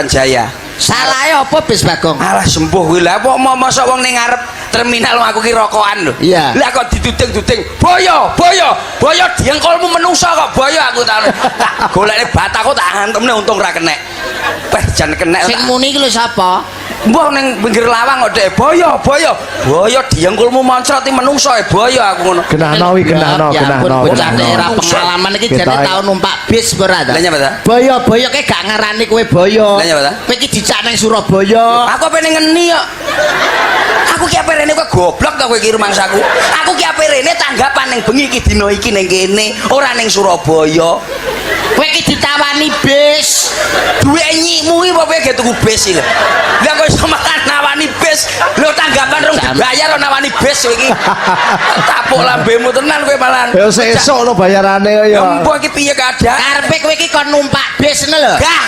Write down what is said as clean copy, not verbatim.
Jaya. Salahe apa bis Bagong? Alah sembuh kuwi lha kok mosok wong ning ngarep terminal aku ki rokokan lho. Iya. Lah kok diduding-duding, "Boyo, boyo, boyo diengkolmu menungso kok boyo," aku tak golekne bataku tak antemne untung ra kenek. Weh jan kenek. Sing muni iki lho sapa? Mbah ning pinggir lawang kok Dek, "Boyo, boyo, boyo diengkolmu moncroti menungso boyo," aku ngono. Genahno wi genahno, Ya ampun, genahno. bocah era pengalaman iki jane tau numpak bis ora ta? Lah nyapa ta? Boyo-boyo ke gak ngarani kowe boyo. Lah nyapa ta? Kowe iki dicak nang Surabaya. Aku pengen ngeni kok. Aku ki ape rene kowe goblok ta kowe iki rumangsaku. Aku ki ape rene tanggapan ning bengi iki dina iki ning kene, ora ning Surabaya. Kowe iki ditawani bis. Duwe nyikmu iki apa ge tuku bis iki lho. Lah kok iso makan nawani bis. Lho tanggapan rong dibayar kok nawani bis kowe iki. Tapuk lambemu tenan kowe malan. Ya sesuk lho bayarane ya. Empo iki piye keadaan? Karepe kowe iki kon numpak bis ngono lho. Gah.